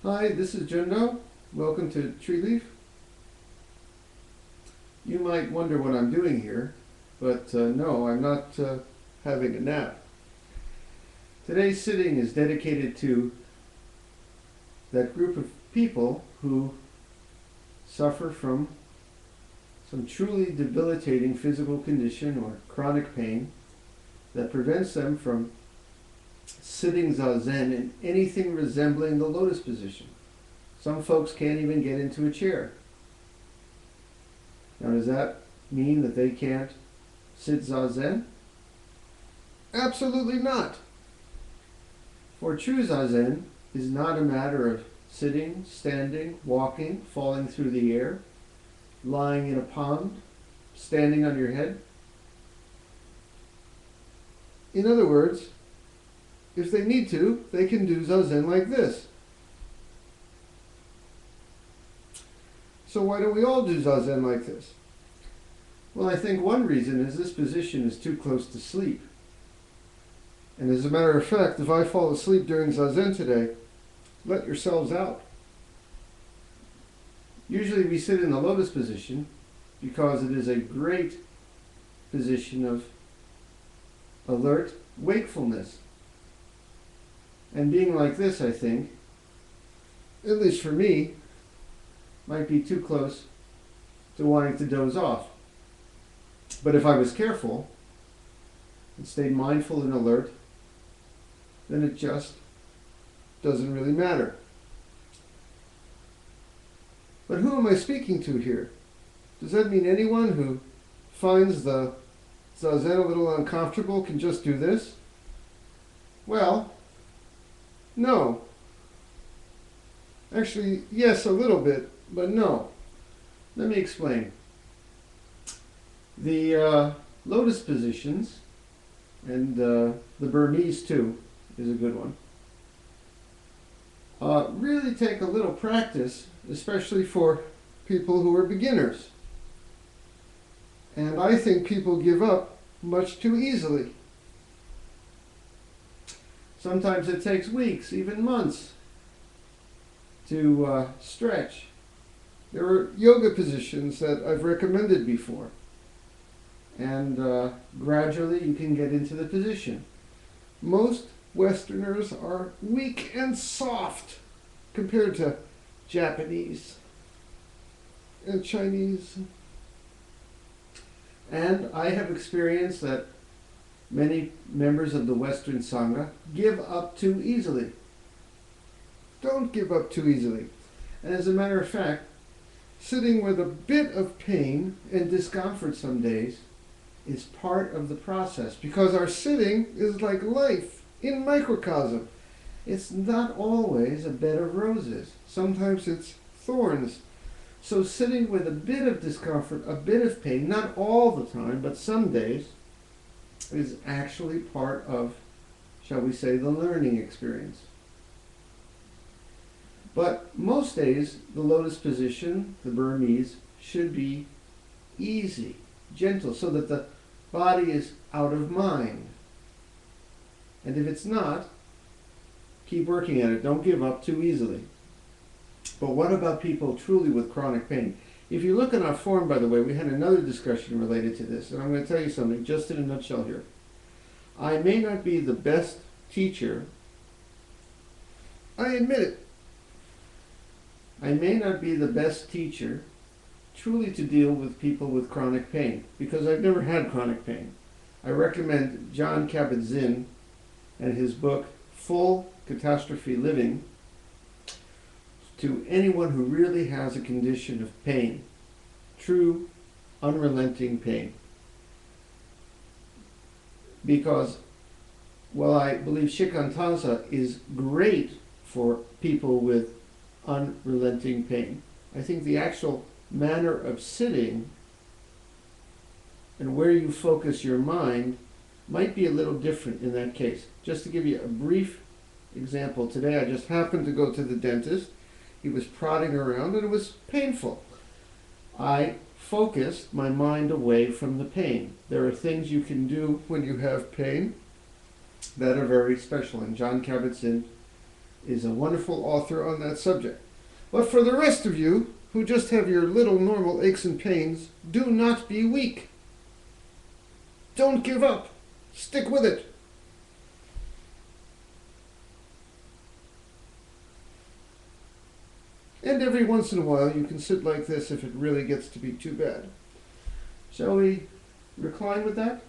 Hi, this is Jundo. Welcome to Tree Leaf. You might wonder what I'm doing here, but no, I'm not having a nap. Today's sitting is dedicated to that group of people who suffer from some truly debilitating physical condition or chronic pain that prevents them from sitting zazen in anything resembling the lotus position. Some folks can't even get into a chair. Now, does that mean that they can't sit zazen? Absolutely not. For true zazen is not a matter of sitting, standing, walking, falling through the air, lying in a pond, standing on your head. In other words, if they need to, they can do zazen like this. So why don't we all do zazen like this? Well, I think one reason is this position is too close to sleep. And as a matter of fact, if I fall asleep during zazen today, let yourselves out. Usually we sit in the lotus position because it is a great position of alert wakefulness. And being like this, I think, at least for me, might be too close to wanting to doze off. But if I was careful and stayed mindful and alert, then it just doesn't really matter. But who am I speaking to here? Does that mean anyone who finds the zazen a little uncomfortable can just do this? Well, no. Actually, yes, a little bit, but no. Let me explain. The lotus positions, and the Burmese too, is a good one, really take a little practice, especially for people who are beginners. And I think people give up much too easily. Sometimes it takes weeks, even months, to stretch. There are yoga positions that I've recommended before. And gradually you can get into the position. Most Westerners are weak and soft compared to Japanese and Chinese. And I have experienced that many members of the Western Sangha give up too easily. Don't give up too easily. And as a matter of fact, sitting with a bit of pain and discomfort some days is part of the process, because our sitting is like life in microcosm. It's not always a bed of roses. Sometimes it's thorns. So sitting with a bit of discomfort, a bit of pain, not all the time, but some days, is actually part of, shall we say, the learning experience. But most days, the lotus position, the Burmese, should be easy, gentle, so that the body is out of mind. And if it's not, keep working at it. Don't give up too easily. But what about people truly with chronic pain? If you look in our forum, by the way, we had another discussion related to this, and I'm going to tell you something just in a nutshell here. I may not be the best teacher. I admit it. I may not be the best teacher truly to deal with people with chronic pain, because I've never had chronic pain. I recommend Jon Kabat-Zinn and his book, Full Catastrophe Living, to anyone who really has a condition of pain, true, unrelenting pain. Because while I believe Shikantaza is great for people with unrelenting pain, I think the actual manner of sitting and where you focus your mind might be a little different in that case. Just to give you a brief example, today I just happened to go to the dentist. He was prodding around and it was painful. I focused my mind away from the pain. There are things you can do when you have pain that are very special, and Jon Kabat-Zinn is a wonderful author on that subject. But for the rest of you, who just have your little normal aches and pains, do not be weak. Don't give up. Stick with it. And every once in a while you can sit like this if it really gets to be too bad. Shall we recline with that?